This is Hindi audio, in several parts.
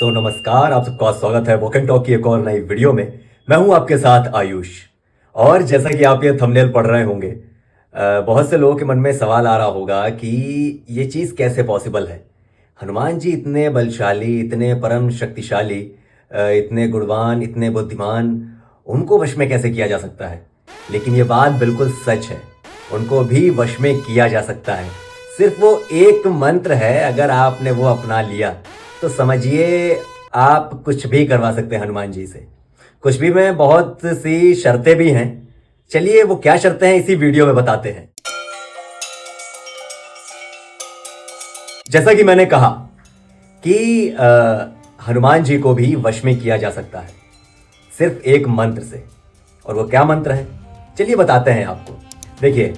नमस्कार, आप सबका स्वागत है वॉक एंड टॉक की एक और नई वीडियो में। मैं हूं आपके साथ आयुष। और जैसा कि आप ये थंबनेल पढ़ रहे होंगे, बहुत से लोगों के मन में सवाल आ रहा होगा कि ये चीज़ कैसे पॉसिबल है। हनुमान जी इतने बलशाली, इतने परम शक्तिशाली, इतने गुणवान, इतने बुद्धिमान, उनको वश में कैसे किया जा सकता है। लेकिन ये बात बिल्कुल सच है, उनको भी वश में किया जा सकता है। सिर्फ वो एक मंत्र है, अगर आपने वो अपना लिया तो समझिए आप कुछ भी करवा सकते हैं हनुमान जी से। कुछ भी में बहुत सी शर्तें भी हैं। चलिए वो क्या शर्तें हैं इसी वीडियो में बताते हैं। जैसा कि मैंने कहा कि हनुमान जी को भी वश में किया जा सकता है सिर्फ एक मंत्र से। और वो क्या मंत्र है, चलिए बताते हैं आपको। देखिए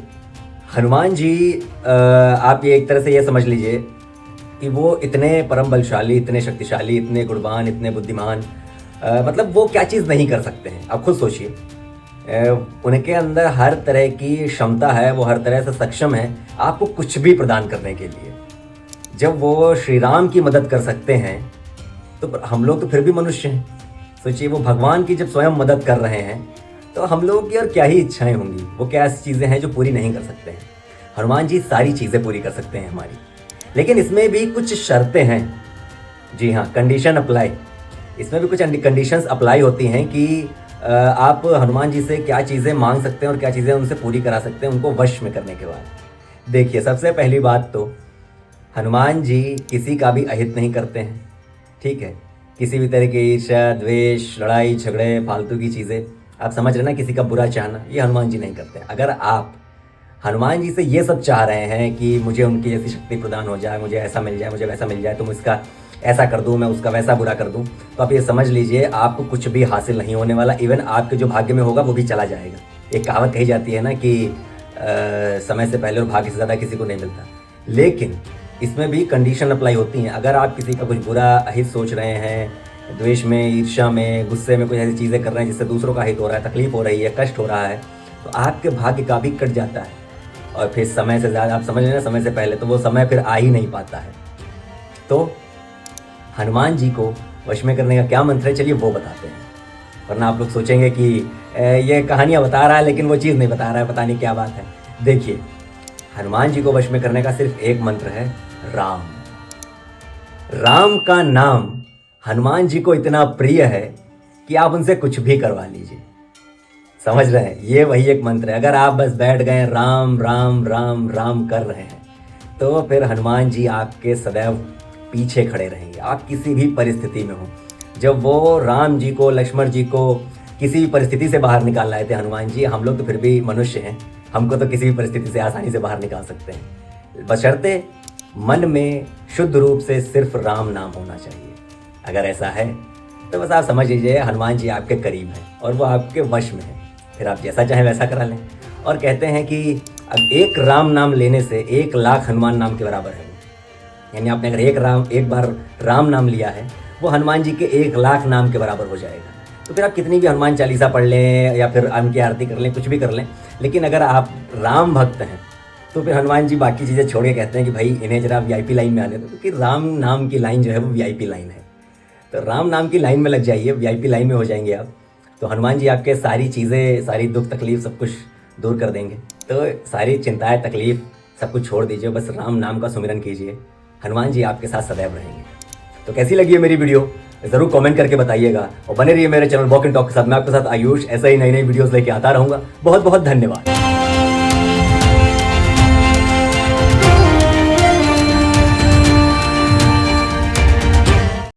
हनुमान जी, आप ये एक तरह से ये समझ लीजिए कि वो इतने परम बलशाली, इतने शक्तिशाली, इतने गुणवान, इतने बुद्धिमान, मतलब वो क्या चीज़ नहीं कर सकते हैं। आप खुद सोचिए, उनके अंदर हर तरह की क्षमता है, वो हर तरह से सक्षम है आपको कुछ भी प्रदान करने के लिए। जब वो श्री राम की मदद कर सकते हैं तो हम लोग तो फिर भी मनुष्य हैं। सोचिए वो भगवान की जब स्वयं मदद कर रहे हैं तो हम लोगों की और क्या ही इच्छाएं होंगी। वो क्या ऐसी चीज़ें हैं जो पूरी नहीं कर सकते हैं। हनुमान जी सारी चीज़ें पूरी कर सकते हैं हमारी, लेकिन इसमें भी कुछ शर्तें हैं। जी हाँ, कंडीशन अप्लाई। इसमें भी कुछ कंडीशंस अप्लाई होती हैं कि आप हनुमान जी से क्या चीज़ें मांग सकते हैं और क्या चीज़ें उनसे पूरी करा सकते हैं उनको वश में करने के बाद। देखिए सबसे पहली बात तो हनुमान जी किसी का भी अहित नहीं करते हैं, ठीक है। किसी भी तरह की ईर्ष्या, द्वेष, लड़ाई झगड़े, फालतू की चीज़ें, आप समझ रहे ना, किसी का बुरा चाहना, ये हनुमान जी नहीं करते। अगर आप हनुमान जी से ये सब चाह रहे हैं कि मुझे उनकी जैसी शक्ति प्रदान हो जाए, मुझे ऐसा मिल जाए, मुझे वैसा मिल जाए, तुम इसका ऐसा कर दूँ, मैं उसका वैसा बुरा कर दूँ, तो आप ये समझ लीजिए आपको कुछ भी हासिल नहीं होने वाला। इवन आपके जो भाग्य में होगा वो भी चला जाएगा। एक कहावत कही जाती है ना कि समय से पहले और भाग्य से ज़्यादा किसी को नहीं मिलता। लेकिन इसमें भी कंडीशन अप्लाई होती हैं। अगर आप किसी का कुछ बुरा अहित सोच रहे हैं, द्वेष में, ईर्ष्या में, गुस्से में कुछ ऐसी चीज़ें कर रहे हैं जिससे दूसरों का हित हो रहा है, तकलीफ हो रही है, कष्ट हो रहा है, तो आपके भाग्य का भी कट जाता है। और फिर समय से ज़्यादा, आप समझ लेना, समय से पहले तो वो समय फिर आ ही नहीं पाता है। तो हनुमान जी को वश में करने का क्या मंत्र है, चलिए वो बताते हैं। वरना आप लोग सोचेंगे कि ये कहानियाँ बता रहा है लेकिन वो चीज़ नहीं बता रहा है, पता नहीं क्या बात है। देखिए हनुमान जी को वश में करने का सिर्फ एक मंत्र है, राम। राम का नाम हनुमान जी को इतना प्रिय है कि आप उनसे कुछ भी करवा लीजिए। समझ रहे हैं, ये वही एक मंत्र है। अगर आप बस बैठ गए राम राम राम राम कर रहे हैं तो फिर हनुमान जी आपके सदैव पीछे खड़े रहेंगे, आप किसी भी परिस्थिति में हो। जब वो राम जी को, लक्ष्मण जी को किसी भी परिस्थिति से बाहर निकाल लाए थे हनुमान जी, हम लोग तो फिर भी मनुष्य हैं, हमको तो किसी भी परिस्थिति से आसानी से बाहर निकाल सकते हैं, बशर्ते मन में शुद्ध रूप से सिर्फ राम नाम होना चाहिए। अगर ऐसा है तो बस आप समझ लीजिए हनुमान जी आपके करीब हैं और वो आपके वश में है। फिर आप जैसा चाहें वैसा करा लें। और कहते हैं कि एक राम नाम लेने से 1,00,000 हनुमान नाम के बराबर है। यानी आपने अगर एक बार राम नाम लिया है, वो हनुमान जी के 1,00,000 नाम के बराबर हो जाएगा। तो फिर आप कितनी भी हनुमान चालीसा पढ़ लें या फिर उनकी आरती कर लें, कुछ भी कर लें, लेकिन अगर आप राम भक्त हैं तो फिर हनुमान जी बाकी चीज़ें छोड़ के कहते हैं कि भाई इन्हें जरा VIP लाइन में आने दो, क्योंकि राम नाम की लाइन जो है वो VIP लाइन है। तो राम नाम की लाइन में लग जाइए, VIP लाइन में हो जाएंगे आप। तो हनुमान जी आपके सारी चीज़ें, सारी दुख तकलीफ सब कुछ दूर कर देंगे। तो सारी चिंताएं, तकलीफ सब कुछ छोड़ दीजिए, बस राम नाम का सुमिरन कीजिए, हनुमान जी आपके साथ सदैव रहेंगे। तो कैसी लगी है मेरी वीडियो, ज़रूर कमेंट करके बताइएगा। और बने रहिए मेरे चैनल वॉक एंड टॉक के साथ। मैं आपके साथ आयुष ऐसा ही नई नई वीडियोस लेके आता रहूँगा। बहुत बहुत धन्यवाद।